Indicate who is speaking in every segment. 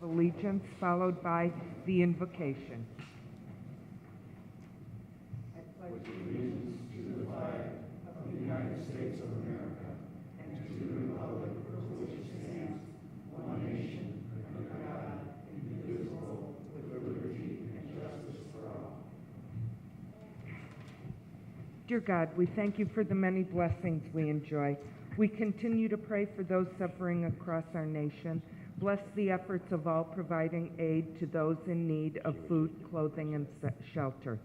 Speaker 1: of Allegiance, followed by the invocation. Dear God, we thank you for the many blessings we enjoy. We continue to pray for those suffering across our nation. Bless the efforts of all providing aid to those in need of food, clothing, and shelter.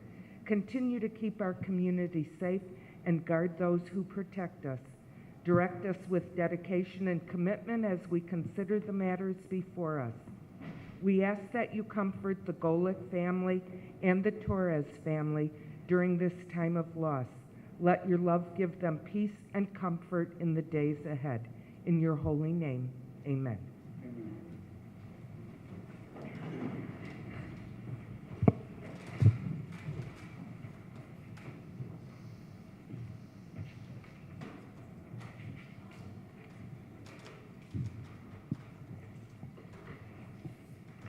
Speaker 1: Continue to keep our community safe and guard those who protect us. Direct us with dedication and commitment as we consider the matters before us. We ask that you comfort the Golick family and the Torres family during this time of loss. Let your love give them peace and comfort in the days ahead. In your holy name, amen.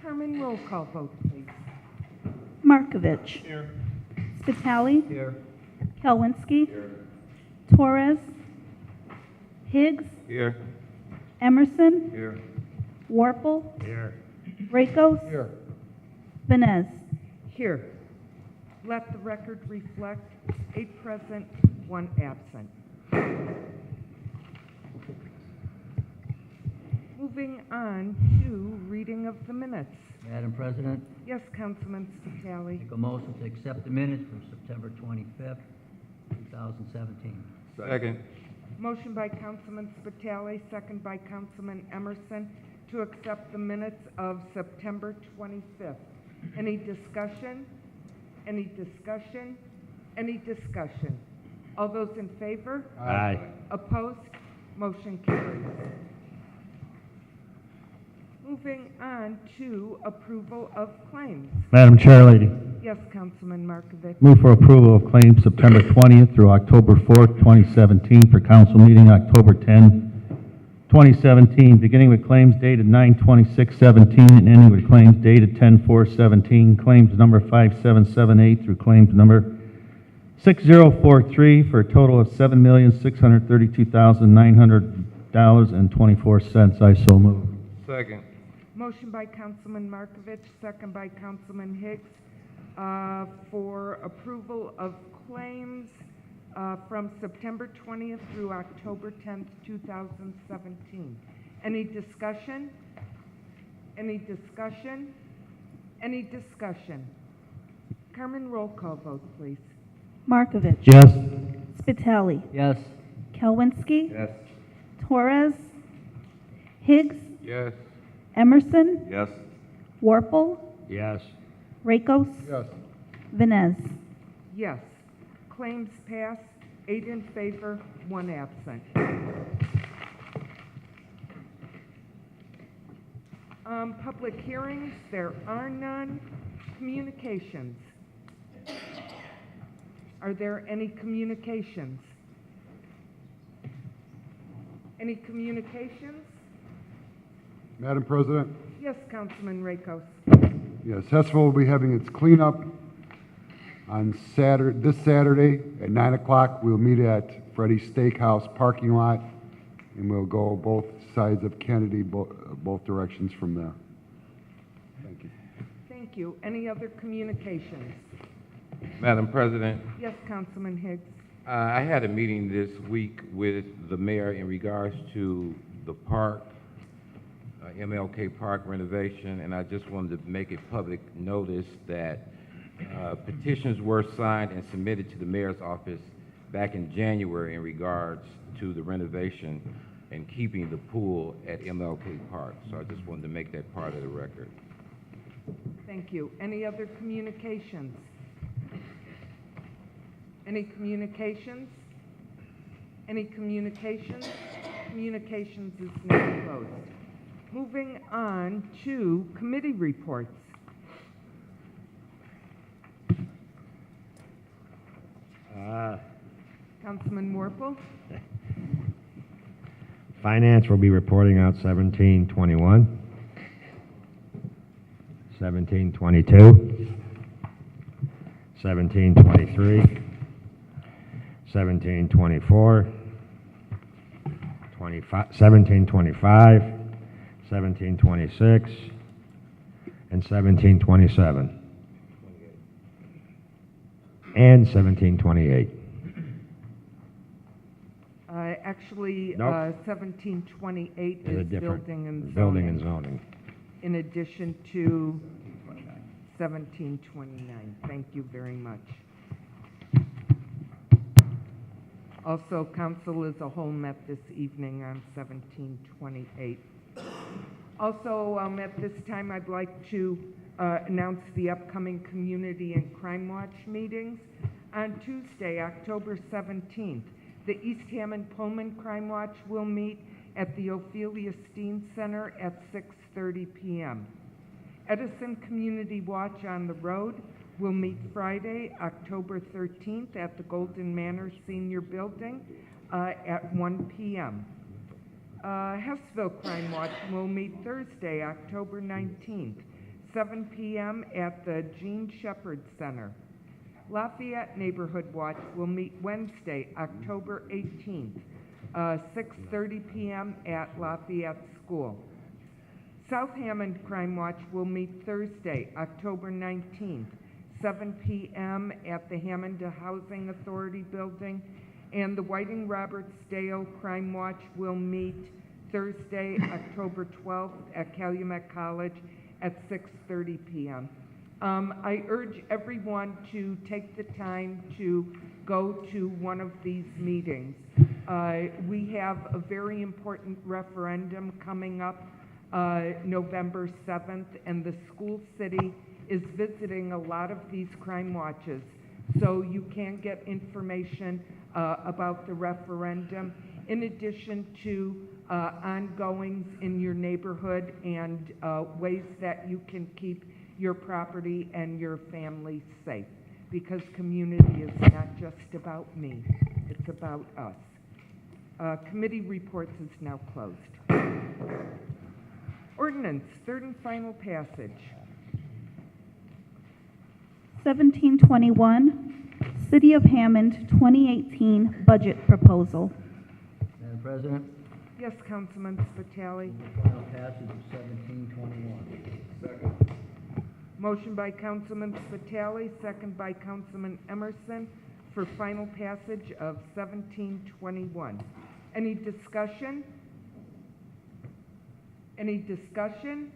Speaker 1: Carmen, roll call vote, please.
Speaker 2: Markovich.
Speaker 3: Here.
Speaker 2: Spitali.
Speaker 3: Here.
Speaker 2: Kelwinski.
Speaker 3: Here.
Speaker 2: Torres. Higgs.
Speaker 3: Here.
Speaker 2: Emerson.
Speaker 3: Here.
Speaker 2: Warple.
Speaker 3: Here.
Speaker 2: Rakos.
Speaker 3: Here.
Speaker 2: Venez.
Speaker 1: Here. Let the record reflect 8 present, 1 absent. Moving on to reading of the minutes.
Speaker 4: Madam President,
Speaker 1: Yes, Councilman Spitali.
Speaker 4: make a motion to accept the minutes from September 25th, 2017.
Speaker 3: Second.
Speaker 1: Motion by Councilman Spitali, second by Councilman Emerson to accept the minutes of September 25th. Any discussion? Any discussion? Any discussion? All those in favor?
Speaker 3: Aye.
Speaker 1: Opposed? Motion carries. Moving on to approval of claims.
Speaker 5: Madam Chair Lady,
Speaker 1: Yes, Councilman Markovich.
Speaker 5: move for approval of claims September 20th through October 4th, 2017 for council meeting October 10, 2017, beginning with claims dated 9/26/17 and ending with claims dated 10/4/17, claims number 5778 through claims number 6043 for a total of $7,632,900.24. I so move.
Speaker 3: Second.
Speaker 1: Motion by Councilman Markovich, second by Councilman Higgs, for approval of claims from September 20th through October 10th, 2017. Any discussion? Any discussion? Any discussion? Carmen, roll call vote, please.
Speaker 2: Markovich.
Speaker 5: Yes.
Speaker 2: Spitali.
Speaker 4: Yes.
Speaker 2: Kelwinski.
Speaker 3: Yes.
Speaker 2: Torres. Higgs.
Speaker 3: Yes.
Speaker 2: Emerson.
Speaker 3: Yes.
Speaker 2: Warple.
Speaker 5: Yes.
Speaker 2: Rakos.
Speaker 3: Yes.
Speaker 2: Venez.
Speaker 1: Yes. Claims pass, 8 in favor, 1 absent. Public hearings, there are none. Communications. Are there any communications? Any communications?
Speaker 6: Madam President,
Speaker 1: Yes, Councilman Rakos.
Speaker 6: yes, Hessville will be having its cleanup on this Saturday at 9 o'clock. We'll meet at Freddy's Steakhouse parking lot, and we'll go both sides of Kennedy, both directions from there. Thank you.
Speaker 1: Thank you. Any other communications?
Speaker 3: Madam President,
Speaker 1: Yes, Councilman Higgs.
Speaker 3: I had a meeting this week with the mayor in regards to the park, MLK Park renovation, and I just wanted to make a public notice that petitions were signed and submitted to the mayor's office back in January in regards to the renovation and keeping the pool at MLK Park. So I just wanted to make that part of the record.
Speaker 1: Thank you. Any other communications? Any communications? Any communications? Communications is now closed. Moving on to committee reports. Councilman Warple?
Speaker 7: Finance will be reporting out 1721. 1722, 1723, 1724, 1725, 1726, and 1727, and 1728.
Speaker 1: Actually,
Speaker 7: Nope.
Speaker 1: 1728
Speaker 7: Is a
Speaker 1: is
Speaker 7: different
Speaker 1: building and zoning.
Speaker 7: building and zoning.
Speaker 1: In addition to 1729. Thank you very much. Also, council as a whole met this evening on 1728. Also, at this time, I'd like to announce the upcoming Community and Crime Watch meetings. On Tuesday, October 17th, the East Hammond Pullman Crime Watch will meet at the Ophelia Steen Center at 6:30 p.m. Edison Community Watch on the Road will meet Friday, October 13th at the Golden Manor Senior Building at 1 p.m. Hessville Crime Watch will meet Thursday, October 19th, 7 p.m. at the Gene Shepherd Center. Lafayette Neighborhood Watch will meet Wednesday, October 18th, 6:30 p.m. at Lafayette School. South Hammond Crime Watch will meet Thursday, October 19th, 7 p.m. at the Hammond Housing Authority Building, and the Whiting Roberts Dale Crime Watch will meet Thursday, October 12th at Calumet College at 6:30 p.m. I urge everyone to take the time to go to one of these meetings. We have a very important referendum coming up November 7th, and the school city is visiting a lot of these crime watches. So you can get information about the referendum, in addition to ongoings in your neighborhood and ways that you can keep your property and your family safe, because community is not just about me, it's about us. Committee reports is now closed. Ordinance, third and final passage.
Speaker 2: 1721, City of Hammond 2018 Budget Proposal.
Speaker 4: Madam President,
Speaker 1: Yes, Councilman Spitali.
Speaker 4: final passage of 1721.
Speaker 1: Motion by Councilman Spitali, second by Councilman Emerson for final passage of 1721. Any discussion? Any discussion?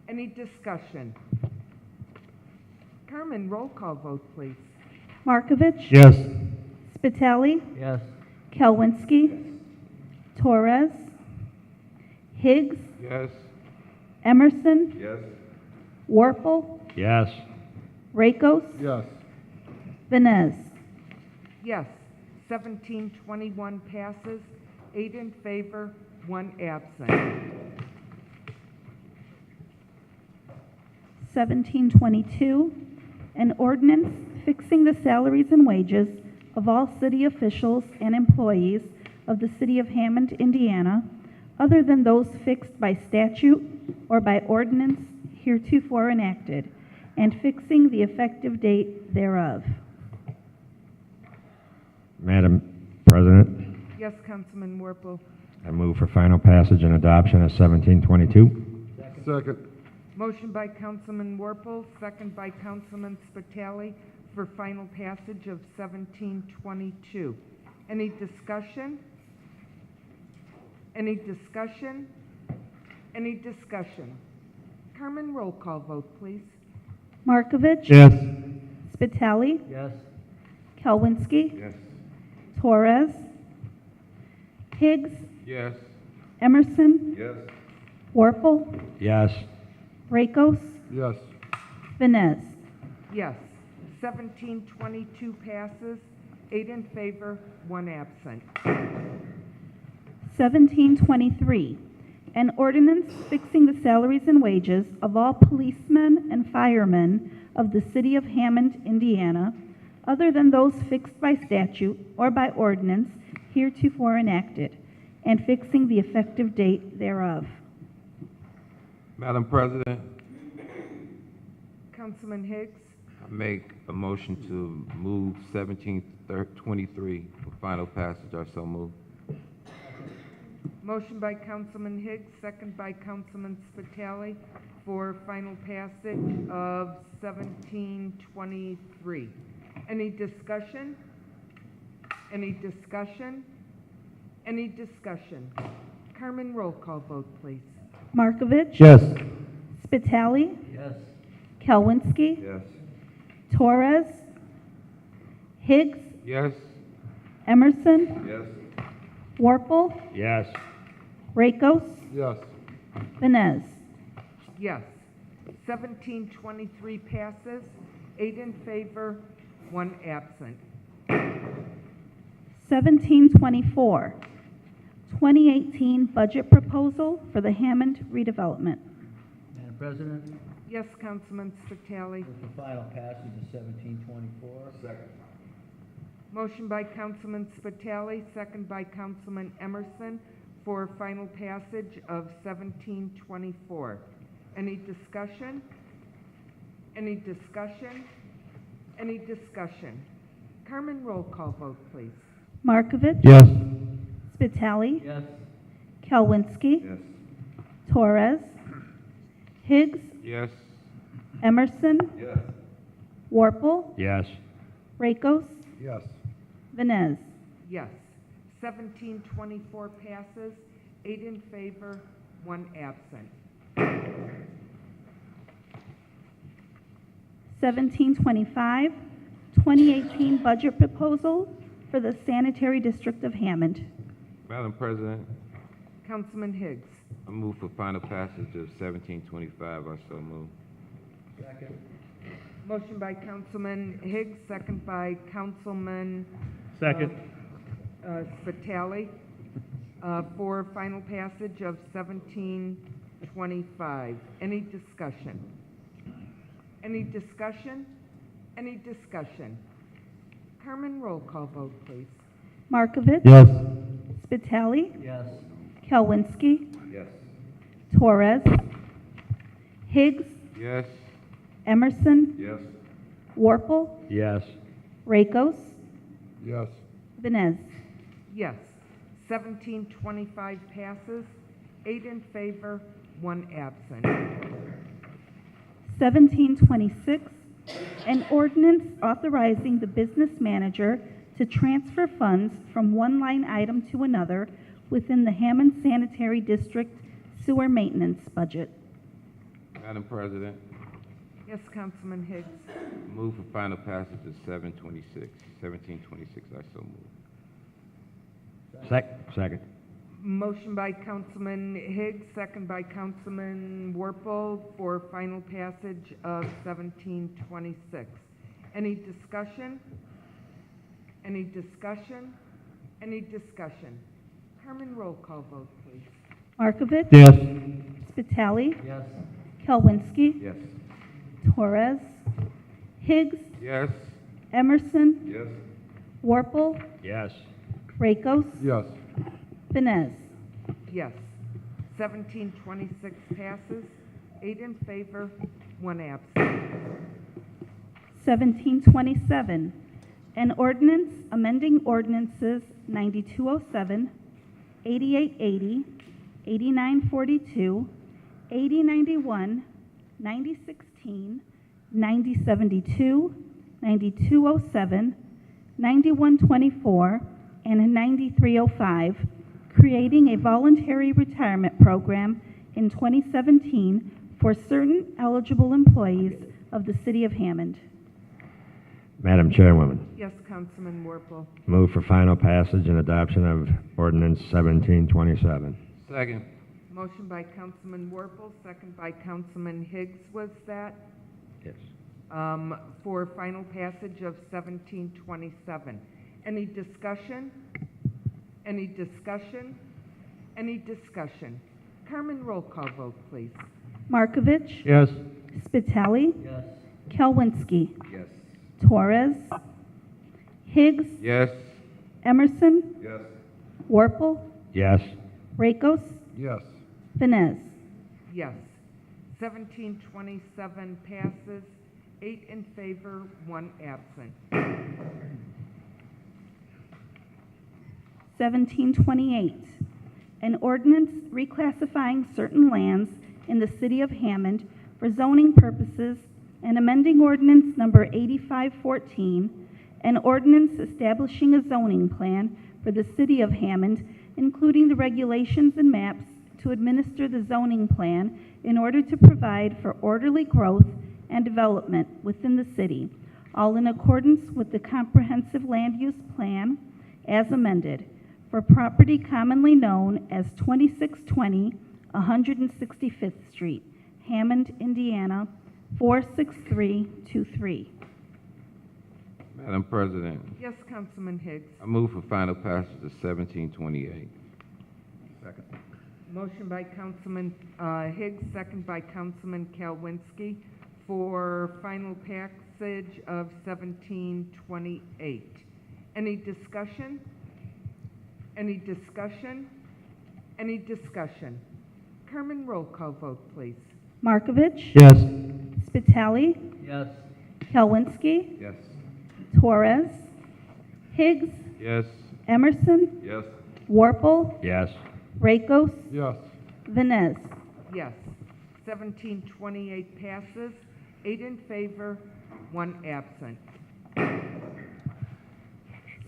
Speaker 1: Any discussion? Carmen, roll call vote, please.
Speaker 2: Markovich.
Speaker 5: Yes.
Speaker 2: Spitali.
Speaker 4: Yes.
Speaker 2: Kelwinsky. Torres. Higgs.
Speaker 3: Yes.
Speaker 2: Emerson.
Speaker 3: Yes.
Speaker 2: Warple.
Speaker 7: Yes.
Speaker 2: Rakos.
Speaker 6: Yes.
Speaker 2: Vines.
Speaker 1: Yes, 1721 passes, 8 in favor, 1 absent.
Speaker 2: 1722, an ordinance fixing the salaries and wages of all city officials and employees of the city of Hammond, Indiana, other than those fixed by statute or by ordinance heretofore enacted, and fixing the effective date thereof.
Speaker 7: Madam President,
Speaker 1: Yes, Councilman Warple.
Speaker 7: I move for final passage and adoption of 1722.
Speaker 6: Second.
Speaker 1: Motion by Councilman Warple, second by Councilman Spitali for final passage of 1722. Any discussion? Any discussion? Any discussion? Carmen, roll call vote, please.
Speaker 2: Markovich.
Speaker 5: Yes.
Speaker 2: Spitali.
Speaker 4: Yes.
Speaker 2: Kelwinsky.
Speaker 3: Yes.
Speaker 2: Torres. Higgs.
Speaker 3: Yes.
Speaker 2: Emerson.
Speaker 3: Yes.
Speaker 2: Warple.
Speaker 7: Yes.
Speaker 2: Rakos.
Speaker 6: Yes.
Speaker 2: Vines.
Speaker 1: Yes, 1722 passes, 8 in favor, 1 absent.
Speaker 2: 1723, an ordinance fixing the salaries and wages of all policemen and firemen of the city of Hammond, Indiana, other than those fixed by statute or by ordinance heretofore enacted, and fixing the effective date thereof.
Speaker 3: Madam President,
Speaker 1: Councilman Higgs,
Speaker 3: I make a motion to move 1723 for final passage. I so move.
Speaker 1: motion by Councilman Higgs, second by Councilman Spitali for final passage of 1723. Any discussion? Any discussion? Any discussion? Carmen, roll call vote, please.
Speaker 2: Markovich.
Speaker 5: Yes.
Speaker 2: Spitali.
Speaker 4: Yes.
Speaker 2: Kalwinski.
Speaker 3: Yes.
Speaker 2: Torres. Higgs.
Speaker 3: Yes.
Speaker 2: Emerson.
Speaker 3: Yes.
Speaker 2: Warple.
Speaker 7: Yes.
Speaker 2: Rakos.
Speaker 6: Yes.
Speaker 2: Vines.
Speaker 1: Yes. 1723 passes, 8 in favor, 1 absent.
Speaker 2: 1724, 2018 budget proposal for the Hammond redevelopment.
Speaker 4: Madam President,
Speaker 1: Yes, Councilman Spitali.
Speaker 4: move for final passage of 1724.
Speaker 3: Second.
Speaker 1: Motion by Councilman Spitali, second by Councilman Emerson for final passage of 1724. Any discussion? Any discussion? Any discussion? Carmen, roll call vote, please.
Speaker 2: Markovich.
Speaker 5: Yes.
Speaker 2: Spitali.
Speaker 4: Yes.
Speaker 2: Kalwinski.
Speaker 3: Yes.
Speaker 2: Torres. Higgs.
Speaker 3: Yes.
Speaker 2: Emerson.
Speaker 3: Yes.
Speaker 2: Warple.
Speaker 7: Yes.
Speaker 2: Rakos.
Speaker 6: Yes.
Speaker 2: Vines.
Speaker 1: Yes. 1724 passes, 8 in favor, 1 absent.
Speaker 2: 1725, 2018 budget proposal for the sanitary district of Hammond.
Speaker 3: Madam President,
Speaker 1: Councilman Higgs.
Speaker 3: I move for final passage of 1725. I so move.
Speaker 4: Second.
Speaker 1: Motion by Councilman Higgs, second by Councilman
Speaker 5: Second.
Speaker 1: Spitali for final passage of 1725. Any discussion? Any discussion? Any discussion? Carmen, roll call vote, please.
Speaker 2: Markovich.
Speaker 5: Yes.
Speaker 2: Spitali.
Speaker 4: Yes.
Speaker 2: Kalwinski.
Speaker 3: Yes.
Speaker 2: Torres. Higgs.
Speaker 3: Yes.
Speaker 2: Emerson.
Speaker 3: Yes.
Speaker 2: Warple.
Speaker 7: Yes.
Speaker 2: Rakos.
Speaker 6: Yes.
Speaker 2: Vines.
Speaker 1: Yes. 1725 passes, 8 in favor, 1 absent.
Speaker 2: 1726, an ordinance authorizing the business manager to transfer funds from one line item to another within the Hammond Sanitary District sewer maintenance budget.
Speaker 3: Madam President,
Speaker 1: Yes, Councilman Higgs.
Speaker 3: move for final passage of 1726. I so move.
Speaker 7: Second.
Speaker 1: Motion by Councilman Higgs, second by Councilman Warple for final passage of 1726. Any discussion? Any discussion? Any discussion? Carmen, roll call vote, please.
Speaker 2: Markovich.
Speaker 5: Yes.
Speaker 2: Spitali.
Speaker 4: Yes.
Speaker 2: Kalwinski.
Speaker 3: Yes.
Speaker 2: Torres. Higgs.
Speaker 3: Yes.
Speaker 2: Emerson.
Speaker 3: Yes.
Speaker 2: Warple.
Speaker 7: Yes.
Speaker 2: Rakos.
Speaker 6: Yes.
Speaker 2: Vines.
Speaker 1: Yes. 1726 passes, 8 in favor, 1 absent.
Speaker 2: 1727, an ordinance amending ordinances 9207, 8880, 8942, 8091, 9016, 9072, 9207, 9124, and 9305, creating a voluntary retirement program in 2017 for certain eligible employees of the City of Hammond.
Speaker 7: Madam Chairwoman,
Speaker 1: Yes, Councilman Warple.
Speaker 7: move for final passage and adoption of ordinance 1727.
Speaker 3: Second.
Speaker 1: Motion by Councilman Warple, second by Councilman Higgs, was that?
Speaker 7: Yes.
Speaker 1: For final passage of 1727. Any discussion? Any discussion? Any discussion? Carmen, roll call vote, please.
Speaker 2: Markovich.
Speaker 5: Yes.
Speaker 2: Spitali.
Speaker 4: Yes.
Speaker 2: Kalwinski.
Speaker 3: Yes.
Speaker 2: Torres. Higgs.
Speaker 3: Yes.
Speaker 2: Emerson.
Speaker 3: Yes.
Speaker 2: Warple.
Speaker 7: Yes.
Speaker 2: Rakos.
Speaker 6: Yes.
Speaker 2: Vines.
Speaker 1: Yes. 1727 passes, 8 in favor, 1 absent.
Speaker 2: 1728, an ordinance reclassifying certain lands in the city of Hammond for zoning purposes and amending ordinance number 8514, an ordinance establishing a zoning plan for the city of Hammond, including the regulations and maps to administer the zoning plan in order to provide for orderly growth and development within the city, all in accordance with the comprehensive land use plan as amended, for property commonly known as 2620 165th Street, Hammond, Indiana, 46323.
Speaker 3: Madam President,
Speaker 1: Yes, Councilman Higgs.
Speaker 3: I move for final passage of 1728.
Speaker 7: Second.
Speaker 1: Motion by Councilman Higgs, second by Councilman Kalwinski for final passage of 1728. Any discussion? Any discussion? Any discussion? Carmen, roll call vote, please.
Speaker 2: Markovich.
Speaker 5: Yes.
Speaker 2: Spitali.
Speaker 4: Yes.
Speaker 2: Kalwinski.
Speaker 7: Yes.
Speaker 2: Torres. Higgs.
Speaker 3: Yes.
Speaker 2: Emerson.
Speaker 3: Yes.
Speaker 2: Warple.
Speaker 7: Yes.
Speaker 2: Rakos.
Speaker 6: Yes.
Speaker 2: Vines.
Speaker 1: Yes. 1728 passes, 8 in favor, 1 absent.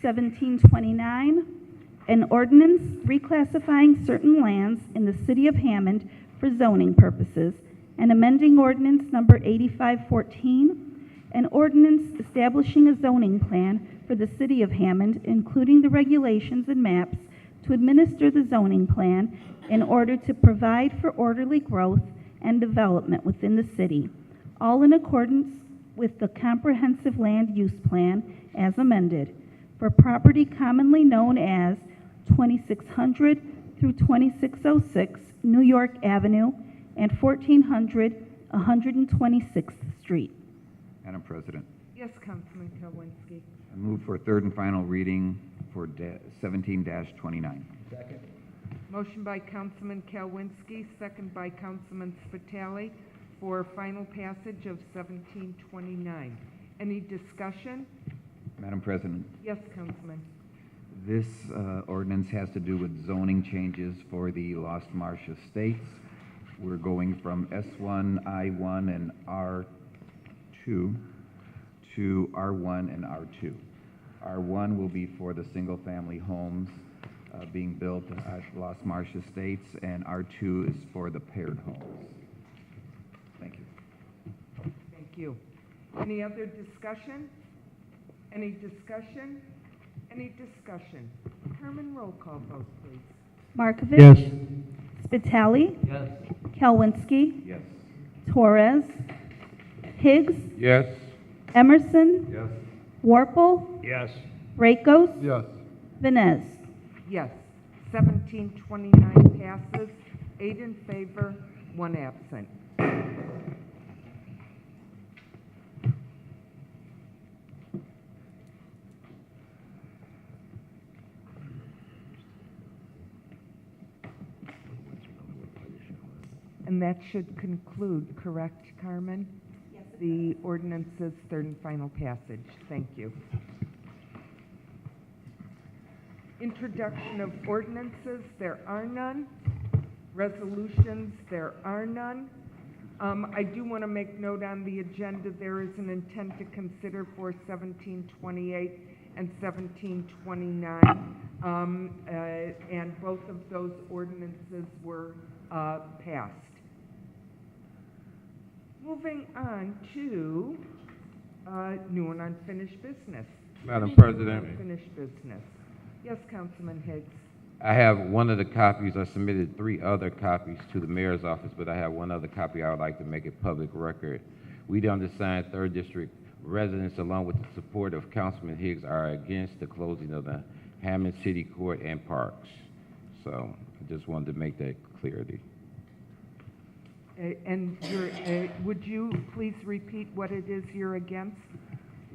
Speaker 2: 1729, an ordinance reclassifying certain lands in the city of Hammond for zoning purposes and amending ordinance number 8514, an ordinance establishing a zoning plan for the city of Hammond, including the regulations and maps to administer the zoning plan in order to provide for orderly growth and development within the city, all in accordance with the comprehensive land use plan as amended, for property commonly known as 2600 through 2606 New York Avenue and 1400 126th Street.
Speaker 8: Madam President,
Speaker 1: Yes, Councilman Kalwinski.
Speaker 8: I move for third and final reading for 17-29.
Speaker 4: Second.
Speaker 1: Motion by Councilman Kalwinski, second by Councilman Spitali for final passage of 1729. Any discussion?
Speaker 8: Madam President,
Speaker 1: Yes, Councilman.
Speaker 8: this ordinance has to do with zoning changes for the Lost Marsh Estates. We're going from S1, I1, and R2 to R1 and R2. R1 will be for the single-family homes being built at Lost Marsh Estates, and R2 is for the paired homes. Thank you.
Speaker 1: Thank you. Any other discussion? Any discussion? Any discussion? Carmen, roll call vote, please.
Speaker 2: Markovich.
Speaker 5: Yes.
Speaker 2: Spitali.
Speaker 4: Yes.
Speaker 2: Kalwinski.
Speaker 8: Yes.
Speaker 2: Torres. Higgs.
Speaker 3: Yes.
Speaker 2: Emerson.
Speaker 3: Yes.
Speaker 2: Warple.
Speaker 7: Yes.
Speaker 2: Rakos.
Speaker 6: Yes.
Speaker 2: Vines.
Speaker 1: Yes. 1729 passes, 8 in favor, 1 absent. And that should conclude, correct, Carmen? Yes. The ordinance's third and final passage. Thank you. Introduction of ordinances, there are none. Resolutions, there are none. I do want to make note on the agenda, there is an intent to consider for 1728 and 1729. And both of those ordinances were passed. Moving on to new and unfinished business.
Speaker 3: Madam President.
Speaker 1: Unfinished business. Yes, Councilman Higgs.
Speaker 3: I have one of the copies. I submitted 3 other copies to the mayor's office, but I have one other copy I would like to make a public record. We, the undersigned 3rd District residents, along with the support of Councilman Higgs, are against the closing of the Hammond City Court and Parks. So I just wanted to make that clarity.
Speaker 1: And would you please repeat what it is you're against?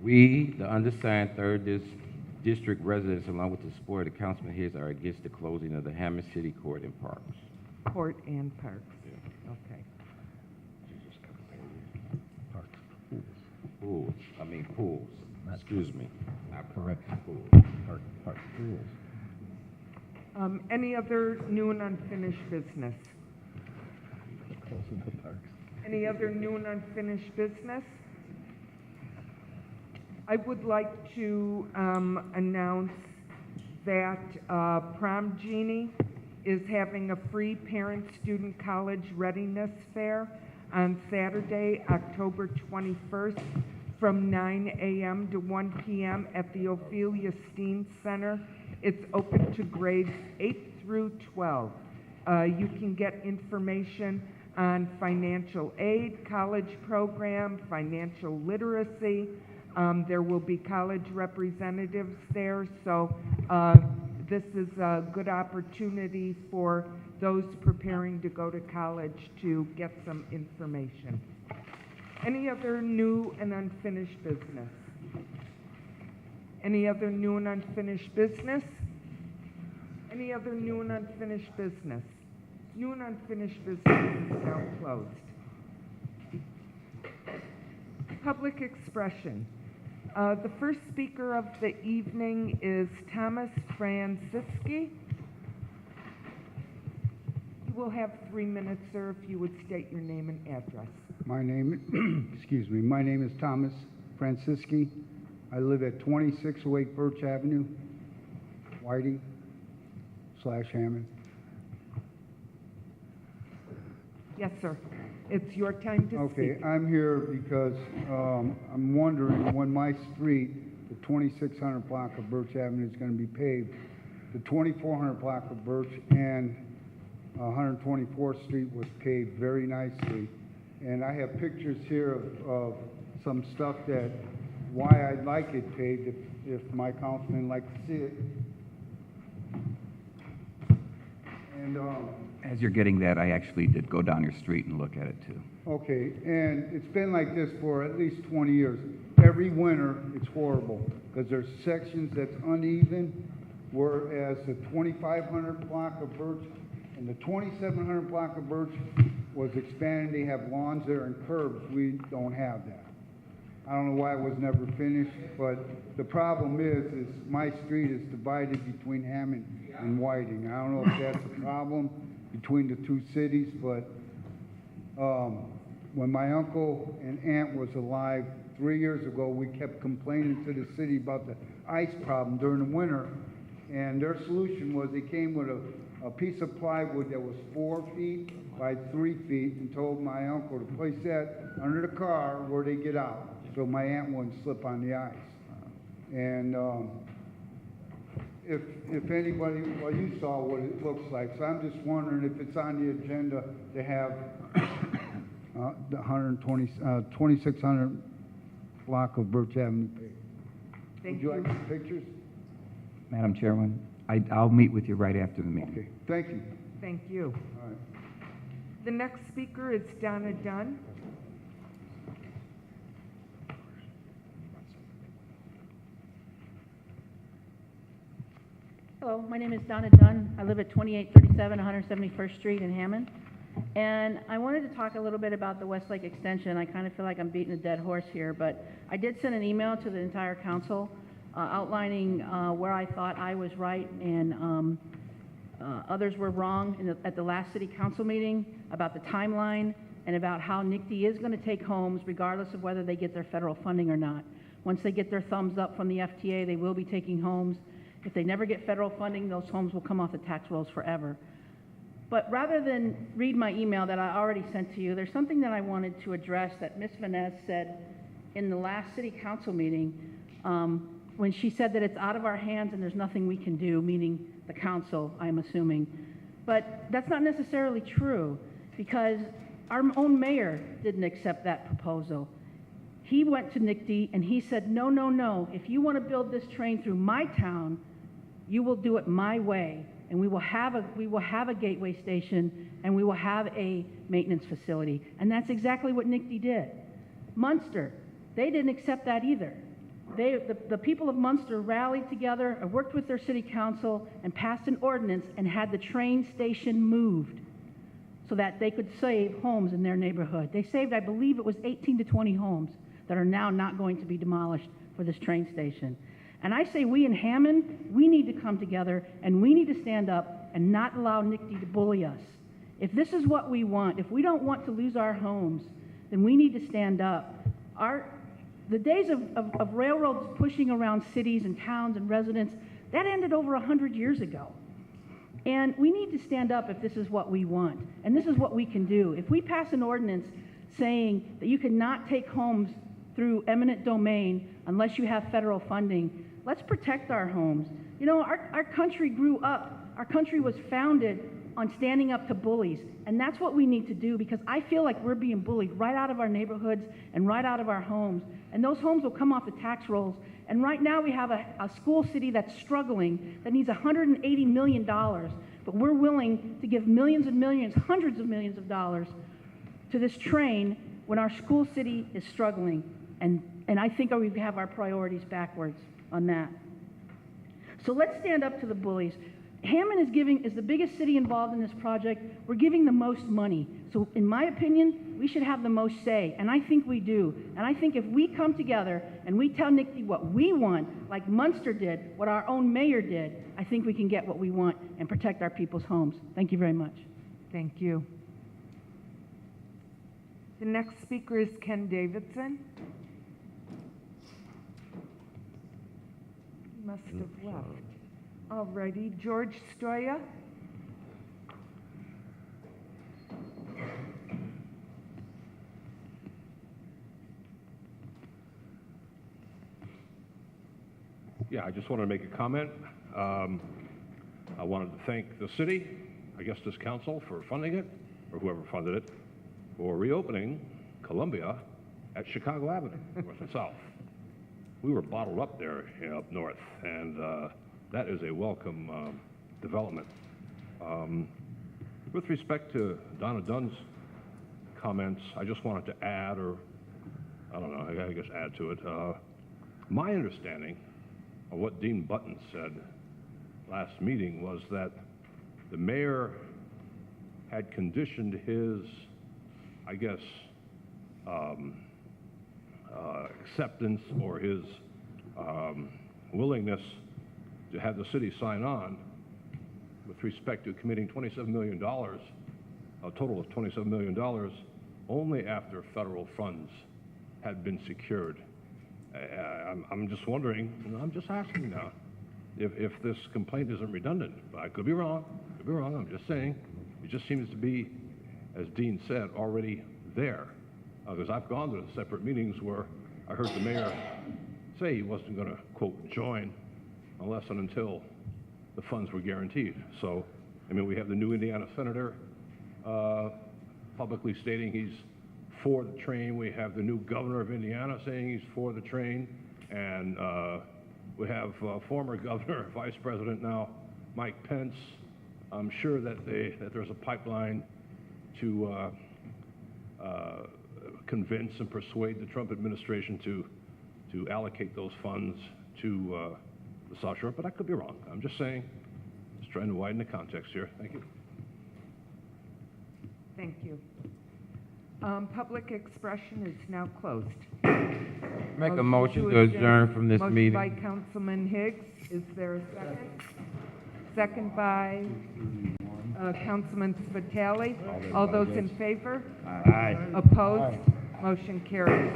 Speaker 3: We, the undersigned 3rd District residents, along with the support of Councilman Higgs, are against the closing of the Hammond City Court and Parks.
Speaker 1: Court and Parks. Okay.
Speaker 3: pools, excuse me. Not
Speaker 4: Correct.
Speaker 3: pools.
Speaker 4: Park pools.
Speaker 1: Any other new and unfinished business? Any other new and unfinished business? I would like to announce that Prom Genie is having a free parent-student college readiness fair on Saturday, October 21st, from 9 a.m. to 1 p.m. at the Ophelia Steen Center. It's open to grades 8 through 12. You can get information on financial aid, college program, financial literacy. There will be college representatives there, so this is a good opportunity for those preparing to go to college to get some information. Any other new and unfinished business? Any other new and unfinished business? Any other new and unfinished business? New and unfinished business is now closed. Public expression. The first speaker of the evening is Thomas Franciski. You will have 3 minutes, sir, if you would state your name and address.
Speaker 9: My name, excuse me, my name is Thomas Franciski. I live at 2608 Birch Avenue, Whiting/Hammond.
Speaker 1: Yes, sir. It's your time to
Speaker 9: Okay,
Speaker 1: speak.
Speaker 9: I'm here because I'm wondering when my street, the 2600 block of Birch Avenue is going to be paved. The 2400 block of Birch and 124th Street was paved very nicely. And I have pictures here of some stuff that, why I'd like it paved if my councilman like to see it. And,
Speaker 8: As you're getting that, I actually did go down your street and look at it too.
Speaker 9: okay, and it's been like this for at least 20 years. Every winter, it's horrible, because there's sections that's uneven, whereas the 2500 block of Birch and the 2700 block of Birch was expanded. They have lawns there and curbs. We don't have that. I don't know why it was never finished, but the problem is my street is divided between Hammond and Whiting. I don't know if that's a problem between the two cities, but when my uncle and aunt was alive 3 years ago, we kept complaining to the city about the ice problem during the winter, and their solution was they came with a piece of plywood that was 4 feet by 3 feet and told my uncle to place that under the car where they get out, so my aunt wouldn't slip on the ice. And if anybody, well, you saw what it looks like, so I'm just wondering if it's on the agenda to have the 2600 block of Birch Avenue paved.
Speaker 1: Thank
Speaker 9: Would you
Speaker 1: you.
Speaker 9: like some pictures?
Speaker 8: Madam Chairman, I'll meet with you right after the meeting.
Speaker 9: Okay, thank you.
Speaker 1: Thank you.
Speaker 9: All right.
Speaker 1: The next speaker is Donna Dunn.
Speaker 10: Hello, my name is Donna Dunn. I live at 2837 171st Street in Hammond. And I wanted to talk a little bit about the Westlake Extension. I kind of feel like I'm beating a dead horse here, but I did send an email to the entire council outlining where I thought I was right and others were wrong at the last city council meeting about the timeline and about how NICD is going to take homes regardless of whether they get their federal funding or not. Once they get their thumbs up from the FTA, they will be taking homes. If they never get federal funding, those homes will come off the tax rolls forever. But rather than read my email that I already sent to you, there's something that I wanted to address that Ms. Vanez said in the last city council meeting when she said that it's out of our hands and there's nothing we can do, meaning the council, I'm assuming. But that's not necessarily true because our own mayor didn't accept that proposal. He went to NICD and he said, no, no, no, if you want to build this train through my town, you will do it my way, and we will have a gateway station, and we will have a maintenance facility. And that's exactly what NICD did. Munster, they didn't accept that either. The people of Munster rallied together and worked with their city council and passed an ordinance and had the train station moved so that they could save homes in their neighborhood. They saved, I believe it was 18 to 20 homes. that are now not going to be demolished for this train station. And I say we in Hammond, we need to come together and we need to stand up and not allow NICD to bully us. If this is what we want, if we don't want to lose our homes, then we need to stand up. The days of railroads pushing around cities and towns and residents, that ended over 100 years ago. And we need to stand up if this is what we want. And this is what we can do. If we pass an ordinance saying that you cannot take homes through eminent domain unless you have federal funding, let's protect our homes. You know, our country grew up. Our country was founded on standing up to bullies. And that's what we need to do, because I feel like we're being bullied right out of our neighborhoods and right out of our homes. And those homes will come off the tax rolls. And right now we have a school city that's struggling, that needs $180 million. But we're willing to give millions and millions, hundreds of millions of dollars to this train when our school city is struggling. And I think we have our priorities backwards on that. So let's stand up to the bullies. Hammond is the biggest city involved in this project. We're giving the most money. So in my opinion, we should have the most say, and I think we do. And I think if we come together and we tell NICD what we want, like Munster did, what our own mayor did, I think we can get what we want and protect our people's homes. Thank you very much.
Speaker 1: Thank you. The next speaker is Ken Davidson. He must have left. All righty, George Stoya.
Speaker 11: Yeah, I just wanted to make a comment. I wanted to thank the city, I guess this council, for funding it, or whoever funded it, for reopening Columbia at Chicago Avenue, north and south. We were bottled up there, up north, and that is a welcome development. With respect to Donna Dunn's comments, I just wanted to add, or I don't know, I guess add to it. My understanding of what Dean Button said last meeting was that the mayor had conditioned his, I guess, acceptance or his willingness to have the city sign on with respect to committing $27 million, a total of $27 million, only after federal funds had been secured. I'm just wondering, and I'm just asking now, if this complaint isn't redundant. I could be wrong, I'm just saying. It just seems to be, as Dean said, already there. Because I've gone to separate meetings where I heard the mayor say he wasn't going to, quote, join unless and until the funds were guaranteed. So, I mean, we have the new Indiana senator publicly stating he's for the train. We have the new governor of Indiana saying he's for the train. And we have former governor, vice president now, Mike Pence. I'm sure that there's a pipeline to convince and persuade the Trump administration to allocate those funds to the South Shore, but I could be wrong. I'm just saying, just trying to widen the context here. Thank you.
Speaker 1: Thank you. Public expression is now closed.
Speaker 3: Make a motion to adjourn from this meeting.
Speaker 1: Motion by Councilman Higgs. Is there a second? Second by Councilman Spitali. All those in favor?
Speaker 7: Aye.
Speaker 1: Opposed? Motion carries.